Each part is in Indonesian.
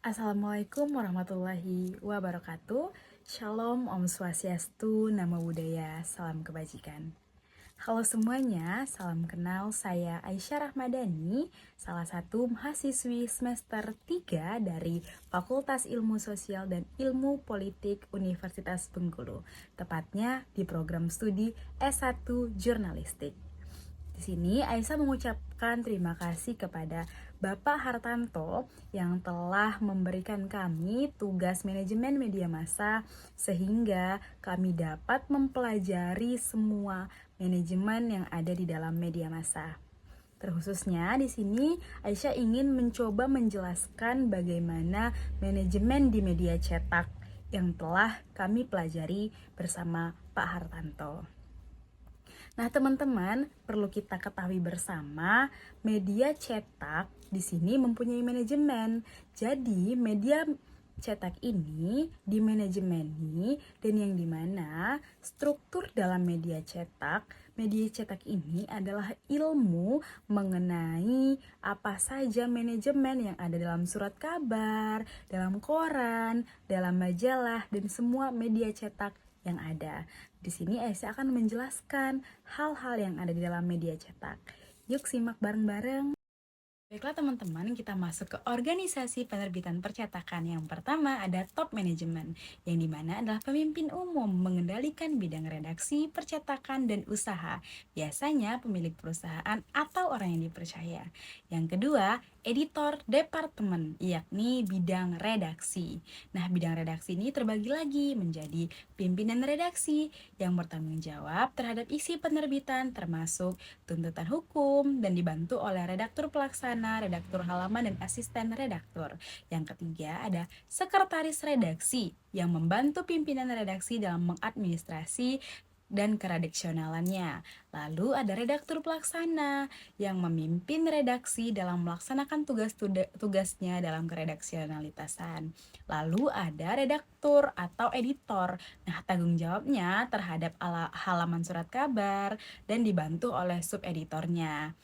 Assalamualaikum warahmatullahi wabarakatuh. Shalom, Om Swastiastu, Namo Buddhaya, salam kebajikan. Halo semuanya, salam kenal. Saya Aisyah Rahmadani, salah satu mahasiswi semester 3 dari Fakultas Ilmu Sosial dan Ilmu Politik Universitas Bengkulu, tepatnya di program studi S1 Jurnalistik. Di sini Aisyah mengucapkan terima kasih kepada Bapak Hartanto yang telah memberikan kami tugas manajemen media massa sehingga kami dapat mempelajari semua manajemen yang ada di dalam media massa. Terkhususnya di sini Aisyah ingin mencoba menjelaskan bagaimana manajemen di media cetak yang telah kami pelajari bersama Pak Hartanto. Nah, teman-teman, perlu kita ketahui bersama, media cetak di sini mempunyai manajemen. Jadi, media cetak ini dimanajemeni dan yang dimana struktur dalam media cetak ini adalah ilmu mengenai apa saja manajemen yang ada dalam surat kabar, dalam koran, dalam majalah, dan semua media cetak yang ada. Di sini Aisyah akan menjelaskan hal-hal yang ada di dalam media cetak. Yuk simak bareng-bareng. Baiklah teman-teman, kita masuk ke organisasi penerbitan percetakan. Yang pertama ada top management, yang dimana adalah pemimpin umum mengendalikan bidang redaksi, percetakan, dan usaha. Biasanya pemilik perusahaan atau orang yang dipercaya. Yang kedua, editor departemen, yakni bidang redaksi. Nah, bidang redaksi ini terbagi lagi menjadi pimpinan redaksi yang bertanggung jawab terhadap isi penerbitan termasuk tuntutan hukum dan dibantu oleh redaktur pelaksana, redaktur halaman, dan asisten redaktur. Yang ketiga ada sekretaris redaksi yang membantu pimpinan redaksi dalam mengadministrasi dan keredaksionalannya. Lalu ada redaktur pelaksana yang memimpin redaksi dalam melaksanakan tugasnya dalam keredaksionalitasan. Lalu ada redaktur atau editor. Nah, tanggung jawabnya terhadap halaman surat kabar dan dibantu oleh subeditornya.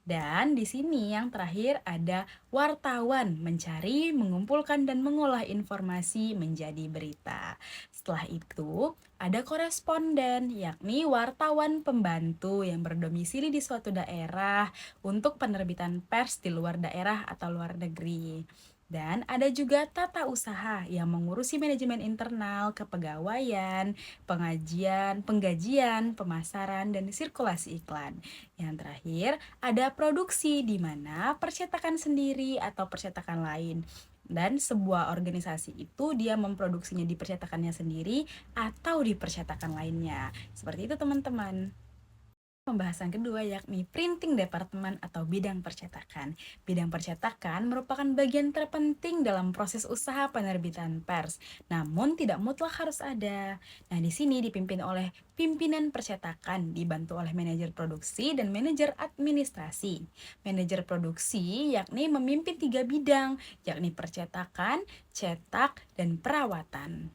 Dan di sini yang terakhir ada wartawan, mencari, mengumpulkan, dan mengolah informasi menjadi berita. Setelah itu, ada koresponden, yakni wartawan pembantu yang berdomisili di suatu daerah untuk penerbitan pers di luar daerah atau luar negeri. Dan ada juga tata usaha yang mengurusi manajemen internal, kepegawaian, penggajian, pemasaran, dan sirkulasi iklan. Yang terakhir, ada produksi di mana percetakan sendiri atau percetakan lain. Dan sebuah organisasi itu dia memproduksinya di percetakannya sendiri atau di percetakan lainnya. Seperti itu teman-teman. Pembahasan kedua yakni printing department atau bidang percetakan. Bidang percetakan merupakan bagian terpenting dalam proses usaha penerbitan pers, namun tidak mutlak harus ada. Nah, di sini dipimpin oleh pimpinan percetakan, dibantu oleh manajer produksi dan manajer administrasi. Manajer produksi yakni memimpin 3 bidang, yakni percetakan, cetak, dan perawatan.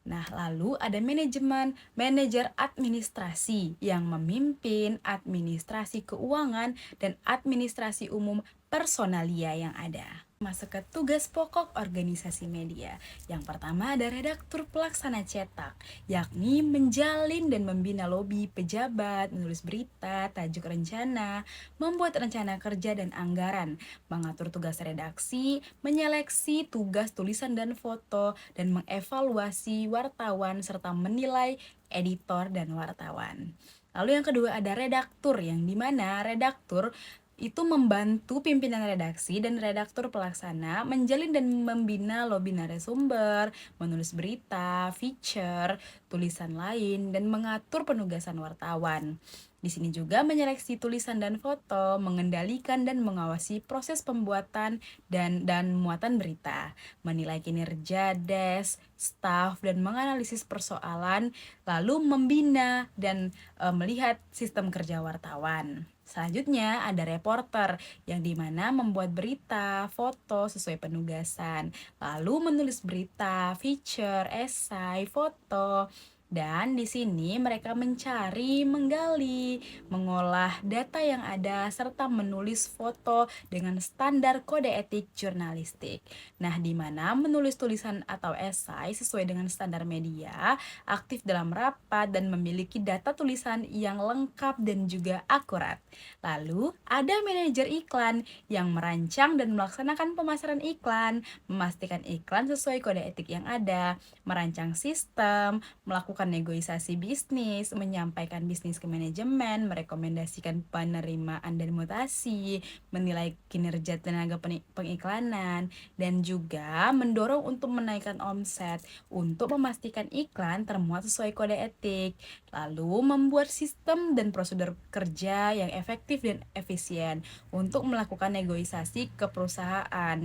Nah, lalu ada manajer administrasi yang memimpin administrasi keuangan dan administrasi umum personalia yang ada. Masuk ke tugas pokok organisasi media. Yang pertama ada redaktur pelaksana cetak, yakni menjalin dan membina lobi pejabat, menulis berita, tajuk rencana, membuat rencana kerja dan anggaran, mengatur tugas redaksi, menyeleksi tugas tulisan dan foto, dan mengevaluasi wartawan serta menilai editor dan wartawan. Lalu yang kedua ada redaktur, yang dimana redaktur itu membantu pimpinan redaksi dan redaktur pelaksana menjalin dan membina lobi narasumber, menulis berita, feature, tulisan lain, dan mengatur penugasan wartawan. Di sini juga menyeleksi tulisan dan foto, mengendalikan dan mengawasi proses pembuatan dan muatan berita, menilai kinerja desk, staf, dan menganalisis persoalan, lalu membina dan melihat sistem kerja wartawan. Selanjutnya ada reporter yang dimana membuat berita, foto sesuai penugasan, lalu menulis berita, feature, esai, foto, Dan di sini mereka mencari, menggali, mengolah data yang ada, serta menulis foto dengan standar kode etik jurnalistik. Nah, di mana menulis tulisan atau esai sesuai dengan standar media, aktif dalam rapat, dan memiliki data tulisan yang lengkap dan juga akurat. Lalu, ada manajer iklan yang merancang dan melaksanakan pemasaran iklan, memastikan iklan sesuai kode etik yang ada, merancang sistem, melakukan negosiasi bisnis, menyampaikan bisnis ke manajemen, merekomendasikan penerimaan dan mutasi, menilai kinerja tenaga pengiklanan, dan juga mendorong untuk menaikkan omset untuk memastikan iklan termuat sesuai kode etik, lalu membuat sistem dan prosedur kerja yang efektif dan efisien untuk melakukan negosiasi ke perusahaan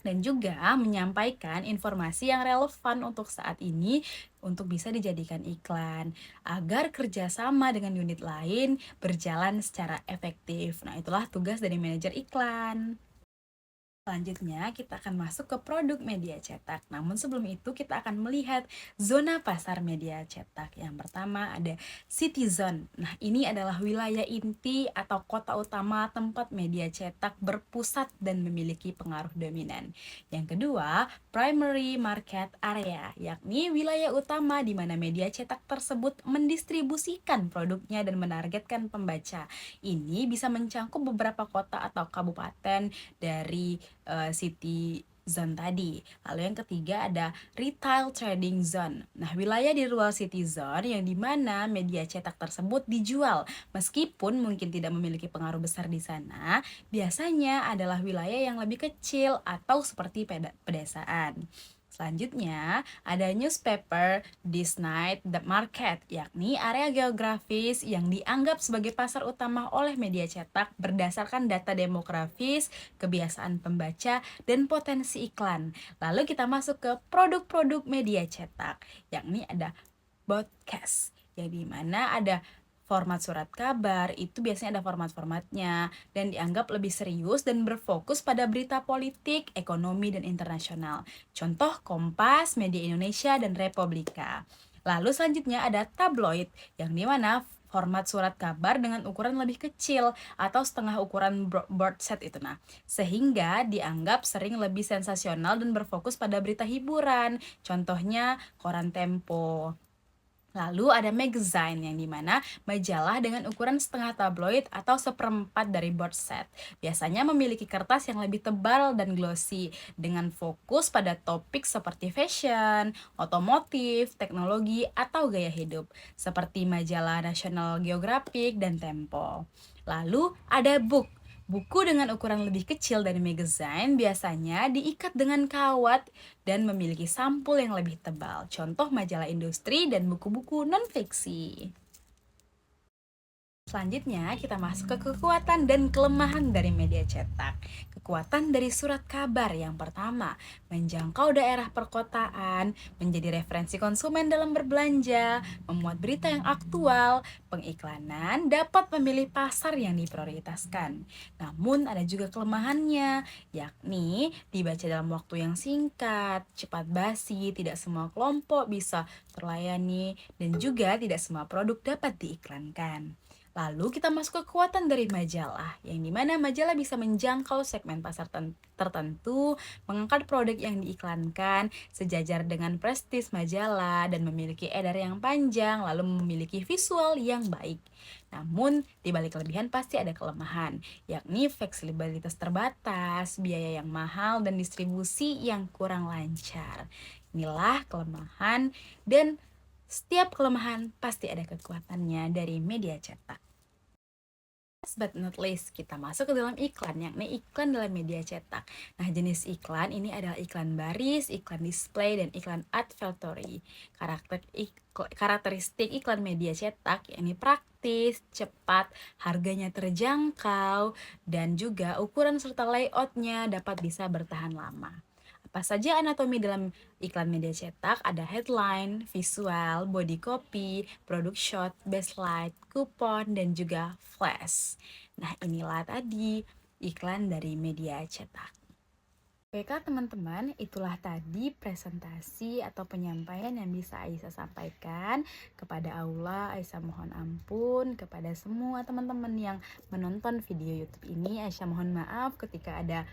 dan juga menyampaikan informasi yang relevan untuk saat ini untuk bisa dijadikan iklan agar kerjasama dengan unit lain berjalan secara efektif. Nah, itulah tugas dari manajer iklan. Selanjutnya, kita akan masuk ke produk media cetak. Namun sebelum itu, kita akan melihat zona pasar media cetak. Yang pertama ada city zone. Nah, ini adalah wilayah inti atau kota utama tempat media cetak berpusat dan memiliki pengaruh dominan. Yang kedua, primary market area, yakni wilayah utama di mana media cetak tersebut mendistribusikan produknya dan menargetkan pembaca. Ini bisa mencangkup beberapa kota atau kabupaten dari city zone tadi. Lalu yang ketiga ada retail trading zone. Nah, wilayah di luar city zone yang dimana media cetak tersebut dijual meskipun mungkin tidak memiliki pengaruh besar di sana, biasanya adalah wilayah yang lebih kecil atau seperti pedesaan. Selanjutnya, ada newspaper night the market, yakni area geografis yang dianggap sebagai pasar utama oleh media cetak berdasarkan data demografis, kebiasaan pembaca, dan potensi iklan. Lalu kita masuk ke produk-produk media cetak, yakni ada broadcast, yang dimana ada format surat kabar, itu biasanya ada format-formatnya dan dianggap lebih serius dan berfokus pada berita politik, ekonomi, dan internasional. Contoh Kompas, Media Indonesia, dan Republika. Lalu selanjutnya ada tabloid, yang dimana format surat kabar dengan ukuran lebih kecil atau setengah ukuran broadsheet itu sehingga dianggap sering lebih sensasional dan berfokus pada berita hiburan. Contohnya koran Tempo. Lalu ada magazine yang dimana majalah dengan ukuran setengah tabloid atau seperempat dari broadsheet. Biasanya memiliki kertas yang lebih tebal dan glossy dengan fokus pada topik seperti fashion, otomotif, teknologi, atau gaya hidup seperti majalah National Geographic dan Tempo. Lalu ada book. Buku dengan ukuran lebih kecil dari magazine biasanya diikat dengan kawat dan memiliki sampul yang lebih tebal. Contoh majalah industri dan buku-buku non-fiksi. Selanjutnya, kita masuk ke kekuatan dan kelemahan dari media cetak. Kekuatan dari surat kabar yang pertama, menjangkau daerah perkotaan, menjadi referensi konsumen dalam berbelanja, memuat berita yang aktual, pengiklanan dapat memilih pasar yang diprioritaskan. Namun, ada juga kelemahannya, yakni dibaca dalam waktu yang singkat, cepat basi, tidak semua kelompok bisa terlayani, dan juga tidak semua produk dapat diiklankan. Lalu kita masuk ke kekuatan dari majalah, yang dimana majalah bisa menjangkau segmen pasar tertentu, mengangkat produk yang diiklankan, sejajar dengan prestis majalah, dan memiliki edar yang panjang, lalu memiliki visual yang baik. Namun, di balik kelebihan pasti ada kelemahan, yakni fleksibilitas terbatas, biaya yang mahal, dan distribusi yang kurang lancar. Inilah kelemahan dan setiap kelemahan pasti ada kekuatannya dari media cetak. Last but not least, kita masuk ke dalam iklan, yakni iklan dalam media cetak. Nah, jenis iklan ini adalah iklan baris, iklan display, dan iklan advertory. Karakteristik iklan media cetak yakni praktis, cepat, harganya terjangkau, dan juga ukuran serta layoutnya dapat bisa bertahan lama. Apa saja anatomi dalam iklan media cetak? Ada headline, visual, body copy, product shot, backlight, kupon, dan juga flash. Nah, inilah tadi iklan dari media cetak. Baiklah teman-teman, itulah tadi presentasi atau penyampaian yang bisa Aisyah sampaikan kepada Allah. Aisyah mohon ampun kepada semua teman-teman yang menonton video YouTube ini. Aisyah mohon maaf ketika ada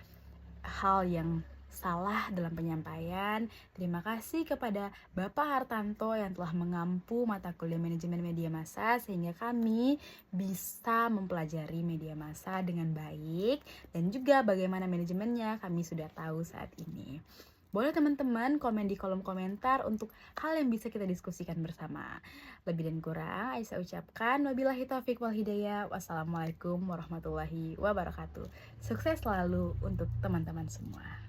hal yang salah dalam penyampaian. Terima kasih kepada Bapak Hartanto yang telah mengampu mata kuliah manajemen media massa sehingga kami bisa mempelajari media massa dengan baik, dan juga bagaimana manajemennya kami sudah tahu saat ini. Boleh teman-teman komen di kolom komentar untuk hal yang bisa kita diskusikan bersama. Lebih dan kurang, Aisyah ucapkan wabillahi taufiq wal hidayah. Wassalamualaikum warahmatullahi wabarakatuh. Sukses selalu untuk teman-teman semua.